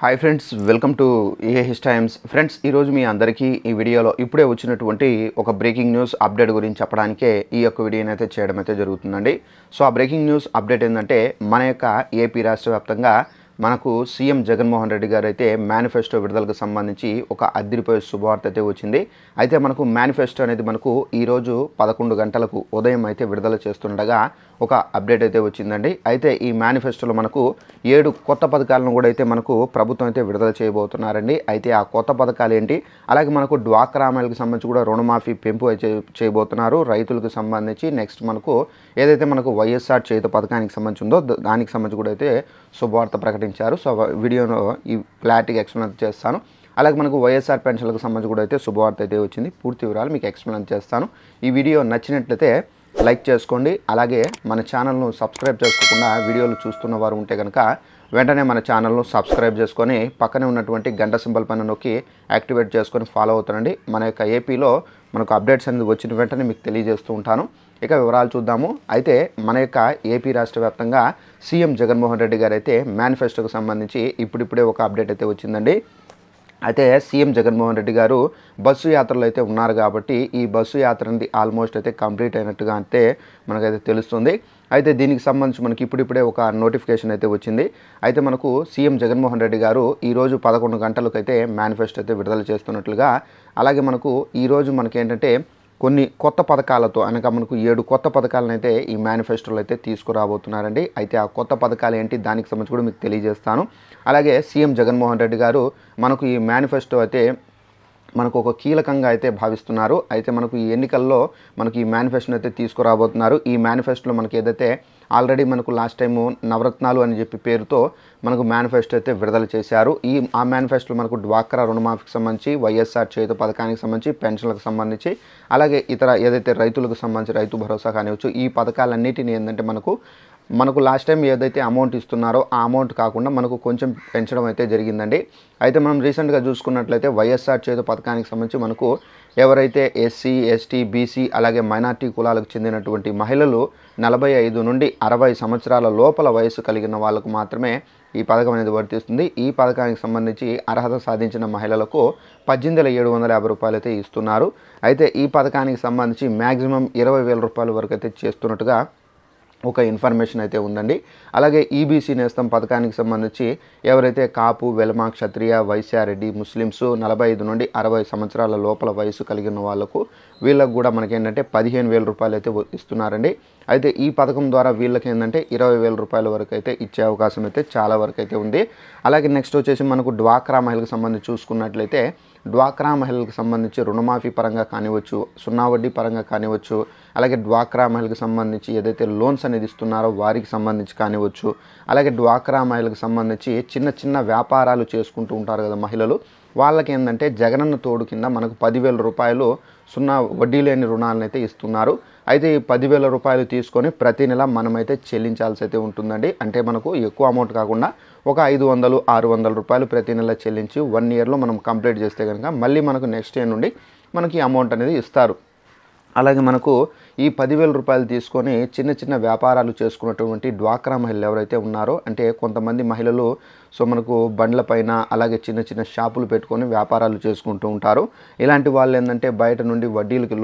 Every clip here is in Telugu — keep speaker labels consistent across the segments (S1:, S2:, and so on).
S1: Hi friends, welcome to AH times. Friends, ఈరోజు మీ అందరికీ ఈ వీడియోలో ఇప్పుడే వచ్చినటువంటి ఒక బ్రేకింగ్ న్యూస్ అప్డేట్ గురించి చెప్పడానికే ఈ యొక్క వీడియోని అయితే చేయడం అయితే జరుగుతుందండి. సో ఆ బ్రేకింగ్ న్యూస్ అప్డేట్ ఏంటంటే, మన యొక్క ఏపీ రాష్ట్ర వ్యాప్తంగా మనకు సీఎం జగన్మోహన్ రెడ్డి గారు అయితే మేనిఫెస్టో విడుదలకు సంబంధించి ఒక అదిరిపోయే శుభవార్త అయితే వచ్చింది. అయితే మనకు మేనిఫెస్టో అనేది మనకు ఈరోజు 11 గంటలకు ఉదయం అయితే విడుదల చేస్తుండగా ఒక అప్డేట్ అయితే వచ్చిందండి. అయితే ఈ మేనిఫెస్టోలో మనకు 7 కొత్త పథకాలను కూడా అయితే మనకు ప్రభుత్వం అయితే విడుదల చేయబోతున్నారండి. అయితే ఆ కొత్త పథకాలు ఏంటి, అలాగే మనకు డ్వాక్రా మహిళలకు సంబంధించి కూడా రుణమాఫీ పెంపు చేయబోతున్నారు. రైతులకు సంబంధించి నెక్స్ట్ మనకు ఏదైతే మనకు వైఎస్ఆర్ చేయుత పథకానికి సంబంధించి ఉందో దానికి సంబంధించి కూడా అయితే శుభవార్త ప్రకటించారు. సో వీడియోలో ఈ క్లారిటీగా ఎక్స్ప్లెయిన్ చేస్తాను. అలాగే మనకు వైఎస్ఆర్ పెన్షన్లకు సంబంధించి కూడా అయితే శుభవార్త అయితే వచ్చింది. పూర్తి వివరాలు మీకు ఎక్స్ప్లెయిన్ చేస్తాను. ఈ వీడియో నచ్చినట్లయితే లైక్ చేసుకోండి. అలాగే మన ఛానల్ను సబ్స్క్రైబ్ చేసుకోకుండా వీడియోలు చూస్తున్న వారు ఉంటే కనుక వెంటనే మన ఛానల్ను సబ్స్క్రైబ్ చేసుకొని పక్కనే ఉన్నటువంటి గంట సింబల్ పైన నొక్కి యాక్టివేట్ చేసుకొని ఫాలో అవుతానండి. మన యొక్క ఏపీలో మనకు అప్డేట్స్ అనేది వచ్చిన వెంటనే మీకు తెలియజేస్తూ ఉంటాను. ఇక వివరాలు చూద్దాము. అయితే మన యొక్క ఏపీ రాష్ట్ర వ్యాప్తంగా సీఎం జగన్మోహన్ రెడ్డి గారు అయితే మేనిఫెస్టోకి సంబంధించి ఇప్పుడిప్పుడే ఒక అప్డేట్ అయితే వచ్చిందండి. అయితే సీఎం జగన్మోహన్ రెడ్డి గారు బస్సు యాత్రలో అయితే ఉన్నారు కాబట్టి ఈ బస్సు యాత్ర అనేది ఆల్మోస్ట్ అయితే కంప్లీట్ అయినట్టుగా అయితే మనకైతే తెలుస్తుంది. అయితే దీనికి సంబంధించి మనకి ఇప్పుడిప్పుడే ఒక నోటిఫికేషన్ అయితే వచ్చింది. అయితే మనకు సీఎం జగన్మోహన్ రెడ్డి గారు ఈరోజు 11 గంటలకు అయితే మేనిఫెస్టో అయితే విడుదల చేస్తున్నట్లుగా, అలాగే మనకు ఈరోజు మనకేంటంటే కొన్ని కొత్త పథకాలతో అనగా మనకు 7 కొత్త పథకాలను అయితే ఈ మేనిఫెస్టోలో అయితే తీసుకురాబోతున్నారండి. అయితే ఆ కొత్త పథకాలు ఏంటి, దానికి సంబంధించి కూడా మీకు తెలియజేస్తాను. అలాగే సీఎం జగన్మోహన్ రెడ్డి గారు మనకు ఈ మేనిఫెస్టో అయితే మనకు ఒక కీలకంగా అయితే భావిస్తున్నారు. అయితే మనకు ఈ ఎన్నికల్లో మనకి ఈ మేనిఫెస్టోని అయితే తీసుకురాబోతున్నారు. ఈ మేనిఫెస్టోలో మనకి ఏదైతే ఆల్రెడీ మనకు లాస్ట్ టైము నవరత్నాలు అని చెప్పి పేరుతో మనకు మేనిఫెస్టో అయితే విడుదల చేశారు. ఆ మేనిఫెస్టోలో మనకు డ్వాక్రా రుణమాఫీకి సంబంధించి, వైఎస్ఆర్ చేయుత పథకానికి సంబంధించి, పెన్షన్లకు సంబంధించి, అలాగే ఇతర ఏదైతే రైతులకు సంబంధించి రైతు భరోసా కానివచ్చు, ఈ పథకాలన్నిటిని ఏంటంటే మనకు లాస్ట్ టైం ఏదైతే అమౌంట్ ఇస్తున్నారో ఆ అమౌంట్ కాకుండా మనకు కొంచెం పెంచడం అయితే జరిగిందండి. అయితే మనం రీసెంట్గా చూసుకున్నట్లయితే వైఎస్ఆర్ చేయుత పథకానికి సంబంధించి మనకు ఎవరైతే ఎస్సీ, ఎస్టీ, బీసీ అలాగే మైనార్టీ కులాలకు చెందినటువంటి మహిళలు 45 నుండి 60 సంవత్సరాల లోపల వయసు కలిగిన వాళ్ళకు మాత్రమే ఈ పథకం అనేది వర్తిస్తుంది. ఈ పథకానికి సంబంధించి అర్హత సాధించిన మహిళలకు 18,750 రూపాయలు అయితే ఇస్తున్నారు. అయితే ఈ పథకానికి సంబంధించి మ్యాక్సిమం 20,000 రూపాయల వరకు అయితే చేస్తున్నట్టుగా ఒక ఇన్ఫర్మేషన్ అయితే ఉందండి. అలాగే ఈబీసీ నేస్తం పథకానికి సంబంధించి ఎవరైతే కాపు, వెలమ, క్షత్రియ, వైశ్య, రెడ్డి, ముస్లిమ్స్ 45 నుండి 60 సంవత్సరాల లోపల వయసు కలిగిన వాళ్ళకు వీళ్ళకు కూడా మనకేంటంటే 15,000 రూపాయలు అయితే ఇస్తున్నారండి. అయితే ఈ పథకం ద్వారా వీళ్ళకి ఏంటంటే 20,000 రూపాయల వరకు అయితే ఇచ్చే అవకాశం అయితే చాలా వరకు అయితే ఉంది. అలాగే నెక్స్ట్ వచ్చేసి మనకు డ్వాక్రా మహిళలకు సంబంధించి చూసుకున్నట్లయితే డ్వాక్రా మహిళలకు సంబంధించి రుణమాఫీ పరంగా కానివచ్చు, సున్నా వడ్డీ పరంగా కానివచ్చు, అలాగే డ్వాక్రా మహిళలకు సంబంధించి ఏదైతే లోన్స్ అనేది ఇస్తున్నారో వారికి సంబంధించి కానివచ్చు, అలాగే డ్వాక్రా మహిళలకు సంబంధించి చిన్న చిన్న వ్యాపారాలు చేసుకుంటూ ఉంటారు కదా మహిళలు, వాళ్ళకి ఏంటంటే జగనన్న తోడు కింద మనకు 10,000 రూపాయలు సున్నా వడ్డీ లేని రుణాలను అయితే ఇస్తున్నారు. అయితే ఈ 10,000 రూపాయలు తీసుకొని ప్రతి నెల మనమైతే చెల్లించాల్సి అయితే ఉంటుందండి. అంటే మనకు ఎక్కువ అమౌంట్ కాకుండా ఒక 500, 600 రూపాయలు ప్రతి నెల చెల్లించి 1 ఇయర్లో మనం కంప్లీట్ చేస్తే కనుక మళ్ళీ మనకు నెక్స్ట్ ఇయర్ నుండి మనకి అమౌంట్ అనేది ఇస్తారు. అలాగే మనకు ఈ 10,000 రూపాయలు తీసుకొని చిన్న చిన్న వ్యాపారాలు చేసుకున్నటువంటి డ్వాక్రా మహిళలు ఎవరైతే ఉన్నారో, అంటే కొంతమంది మహిళలు సో మనకు బండ్లపైన అలాగే చిన్న చిన్న షాపులు పెట్టుకొని వ్యాపారాలు చేసుకుంటూ ఉంటారు. ఇలాంటి వాళ్ళు ఏంటంటే బయట నుండి వడ్డీలకి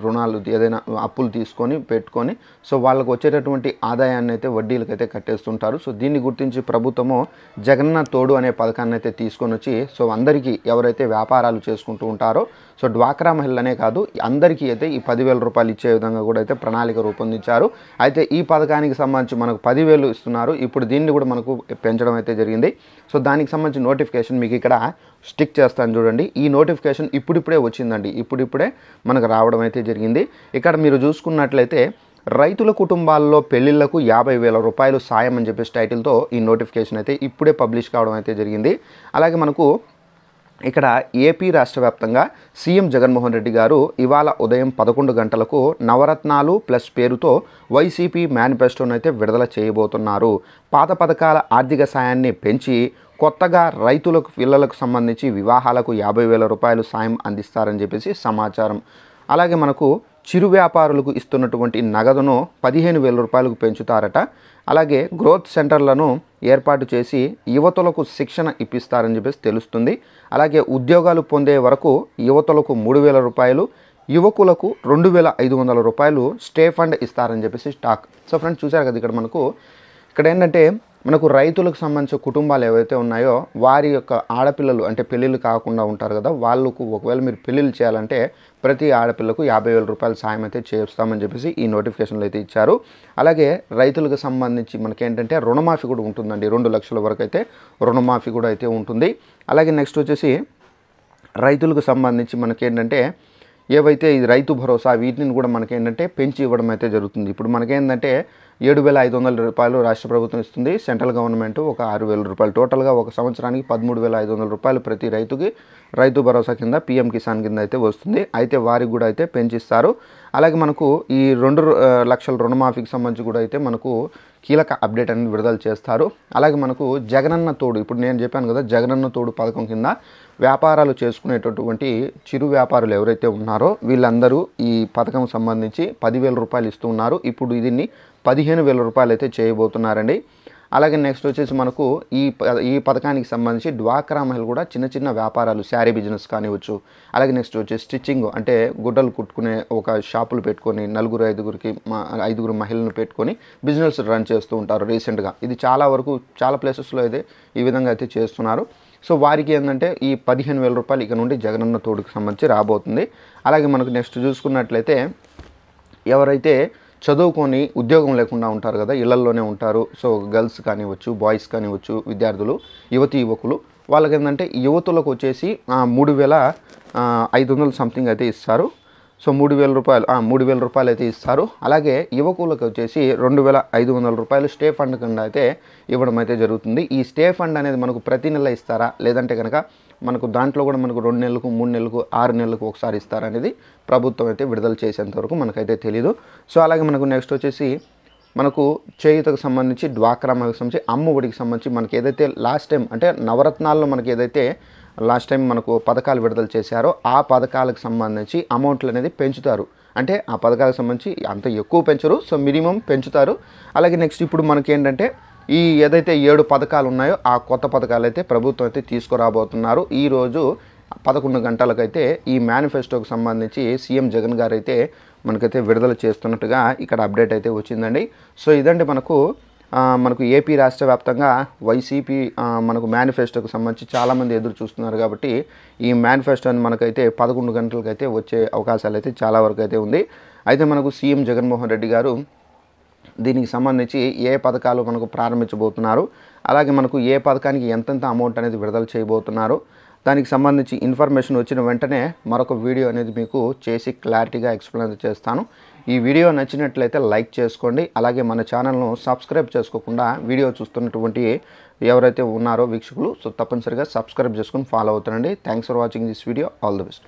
S1: రుణాలు ఏదైనా అప్పులు తీసుకొని పెట్టుకొని సో వాళ్ళకు వచ్చేటటువంటి ఆదాయాన్ని అయితే వడ్డీలకు అయితే కట్టేస్తుంటారు. సో దీన్ని గుర్తించి ప్రభుత్వము జగనన్న తోడు అనే పథకాన్ని అయితే తీసుకొని వచ్చి సో అందరికీ ఎవరైతే వ్యాపారాలు చేసుకుంటూ ఉంటారో సో డ్వాక్రా మహిళలనే కాదు అందరికీ అయితే ఈ 10,000 రూపాయలు ఇచ్చే విధంగా కూడా అయితే ప్రణాళిక రూపొందించారు. అయితే ఈ పథకానికి సంబంధించి మనకు 10,000 ఇస్తున్నారు. ఇప్పుడు దీన్ని కూడా మనకు పెంచడం అయితే జరిగింది. సో దానికి సంబంధించి నోటిఫికేషన్ మీకు ఇక్కడ స్టిక్ చేస్తాను చూడండి. ఈ నోటిఫికేషన్ ఇప్పుడిప్పుడే వచ్చిందండి. ఇప్పుడిప్పుడే మనకు రావడం అయితే జరిగింది. ఇక్కడ మీరు చూసుకున్నట్లయితే రైతుల కుటుంబాల్లో పెళ్లిళ్లకు 50,000 రూపాయలు సాయం అని చెప్పేసి టైటిల్తో ఈ నోటిఫికేషన్ అయితే ఇప్పుడే పబ్లిష్ కావడం అయితే జరిగింది. అలాగే మనకు ఇక్కడ ఏపీ రాష్ట్ర వ్యాప్తంగా సీఎం జగన్మోహన్ రెడ్డి గారు ఇవాళ ఉదయం 11 గంటలకు నవరత్నాలు ప్లస్ పేరుతో వైసీపీ మేనిఫెస్టోను అయితే విడుదల చేయబోతున్నారు. పాత పథకాల ఆర్థిక సాయాన్ని పెంచి కొత్తగా రైతులకు పిల్లలకు సంబంధించి వివాహాలకు 50,000 రూపాయలు సాయం అందిస్తారని చెప్పేసి సమాచారం. అలాగే మనకు చిరు వ్యాపారులకు ఇస్తున్నటువంటి నగదును 15,000 రూపాయలకు పెంచుతారట. అలాగే గ్రోత్ సెంటర్లను ఏర్పాటు చేసి యువతులకు శిక్షణ ఇప్పిస్తారని చెప్పేసి తెలుస్తుంది. అలాగే ఉద్యోగాలు పొందే వరకు యువతులకు 3,000 రూపాయలు, యువకులకు 2,500 రూపాయలు స్టే ఫండ్ ఇస్తారని చెప్పేసి టాక్. సో ఫ్రెండ్స్, చూసారు కదా ఇక్కడ ఏంటంటే మనకు రైతులకు సంబంధించిన కుటుంబాలు ఏవైతే ఉన్నాయో వారి యొక్క ఆడపిల్లలు అంటే పెళ్ళిళ్ళు కాకుండా ఉంటారు కదా, వాళ్ళకు ఒకవేళ మీరు పెళ్ళిళ్ళు చేయాలంటే ప్రతి ఆడపిల్లకు 50,000 రూపాయలు సాయం అయితే చేస్తామని చెప్పేసి ఈ నోటిఫికేషన్లు అయితే ఇచ్చారు. అలాగే రైతులకు సంబంధించి మనకేంటంటే రుణమాఫీ కూడా ఉంటుందండి. 2 లక్షల వరకు అయితే రుణమాఫీ కూడా అయితే ఉంటుంది. అలాగే నెక్స్ట్ వచ్చేసి రైతులకు సంబంధించి మనకేంటంటే ఏవైతే ఇది రైతు భరోసా వీటిని కూడా మనకేంటంటే పెంచి ఇవ్వడం అయితే జరుగుతుంది. ఇప్పుడు మనకేంటంటే 7,500 రూపాయలు రాష్ట్ర ప్రభుత్వం ఇస్తుంది, సెంట్రల్ గవర్నమెంట్ ఒక 6,000 రూపాయలు, టోటల్గా ఒక సంవత్సరానికి 13,500 రూపాయలు ప్రతి రైతుకి రైతు భరోసా కింద పీఎం కిసాన్ కింద అయితే వస్తుంది. అయితే వారికి కూడా అయితే పెంచిస్తారు. అలాగే మనకు ఈ 2 లక్షల రుణమాఫీకి సంబంధించి కూడా అయితే మనకు కీలక అప్డేట్ అనేది విడుదల చేస్తారు. అలాగే మనకు జగనన్న తోడు, ఇప్పుడు నేను చెప్పాను కదా, జగనన్న తోడు పథకం కింద వ్యాపారాలు చేసుకునేటటువంటి చిరు వ్యాపారులు ఎవరైతే ఉన్నారో వీళ్ళందరూ ఈ పథకం సంబంధించి 10,000 రూపాయలు ఇస్తూ ఉన్నారు. ఇప్పుడు దీన్ని 15,000 రూపాయలు అయితే చేయబోతున్నారండి. అలాగే నెక్స్ట్ వచ్చేసి మనకు ఈ పథకానికి సంబంధించి డ్వాక్రా మహిళలు కూడా చిన్న చిన్న వ్యాపారాలు, శారీ బిజినెస్ కానివచ్చు, అలాగే నెక్స్ట్ వచ్చేసి స్టిచ్చింగ్ అంటే గుడ్డలు కుట్టుకునే ఒక షాపులు పెట్టుకొని 4-5 మహిళలను పెట్టుకొని బిజినెస్ రన్ చేస్తూ ఉంటారు రీసెంట్గా. ఇది చాలా ప్లేసెస్లో అయితే ఈ విధంగా అయితే చేస్తున్నారు. సో వారికి ఏంటంటే ఈ 15,000 రూపాయలు ఇక నుండి జగనన్న తోడుకు సంబంధించి రాబోతుంది. అలాగే మనకు నెక్స్ట్ చూసుకున్నట్లయితే ఎవరైతే చదువుకొని ఉద్యోగం లేకుండా ఉంటారు కదా, ఇళ్లల్లోనే ఉంటారు. సో గర్ల్స్ కానివచ్చు, బాయ్స్ కానివచ్చు, విద్యార్థులు, యువకులు, వాళ్ళకి ఏంటంటే యువతులకు వచ్చేసి 3,500 సంథింగ్ అయితే ఇస్తారు. సో 3,000 రూపాయలు అయితే ఇస్తారు. అలాగే యువకులకు వచ్చేసి 2,500 రూపాయలు స్టే ఫండ్ కింద అయితే ఇవ్వడం అయితే జరుగుతుంది. ఈ స్టే ఫండ్ అనేది మనకు ప్రతి నెల ఇస్తారా, లేదంటే కనుక మనకు దాంట్లో కూడా మనకు 2 నెలలకు, 3 నెలలకు, 6 నెలలకు ఒకసారి ఇస్తారా అనేది ప్రభుత్వం అయితే విడుదల చేసేంతవరకు మనకైతే తెలీదు. సో అలాగే మనకు నెక్స్ట్ వచ్చేసి మనకు చేయూతకు సంబంధించి, డ్వాక్రా మహిళకు సంబంధించి, అమ్మ ఒడికి సంబంధించి మనకి ఏదైతే లాస్ట్ టైం అంటే నవరత్నాల్లో మనకి ఏదైతే లాస్ట్ టైం మనకు పథకాలు విడుదల చేశారో ఆ పథకాలకు సంబంధించి అమౌంట్లు అనేది పెంచుతారు. అంటే ఆ పథకాలకు సంబంధించి అంత ఎక్కువ పెంచరు, సో మినిమం పెంచుతారు. అలాగే నెక్స్ట్ ఇప్పుడు మనకి ఏంటంటే ఈ ఏదైతే 7 పథకాలు ఉన్నాయో ఆ కొత్త పథకాలు అయితే ప్రభుత్వం అయితే తీసుకురాబోతున్నారు. ఈరోజు 11 గంటలకైతే ఈ మేనిఫెస్టోకి సంబంధించి సీఎం జగన్ గారు అయితే మనకైతే విడుదల చేస్తున్నట్టుగా ఇక్కడ అప్డేట్ అయితే వచ్చిందండి. సో ఇదండి మనకు ఏపీ రాష్ట్ర వ్యాప్తంగా వైసీపీ మనకు మేనిఫెస్టోకి సంబంధించి చాలామంది ఎదురు చూస్తున్నారు. కాబట్టి ఈ మేనిఫెస్టోని మనకైతే 11 గంటలకైతే వచ్చే అవకాశాలు అయితే చాలా వరకు అయితే ఉంది. అయితే మనకు సీఎం జగన్మోహన్ రెడ్డి గారు దీనికి సంబంధించి ఏ పథకాలు మనకు ప్రారంభించబోతున్నారు, అలాగే మనకు ఏ పథకానికి ఎంతెంత అమౌంట్ అనేది విడుదల చేయబోతున్నారు, దానికి సంబంధించి ఇన్ఫర్మేషన్ వచ్చిన వెంటనే మరొక వీడియో అనేది మీకు చేసి క్లారిటీగా ఎక్స్ప్లెయిన్ చేస్తాను. ఈ వీడియో నచ్చినట్లయితే లైక్ చేసుకోండి. అలాగే మన ఛానల్ను సబ్స్క్రైబ్ చేసుకోకుండా వీడియో చూస్తున్నటువంటి ఎవరైతే ఉన్నారో వీక్షకులు, సో తప్పనిసరిగా సబ్స్క్రైబ్ చేసుకొని ఫాలో అవుతానండి. Thanks for watching this video. All the best.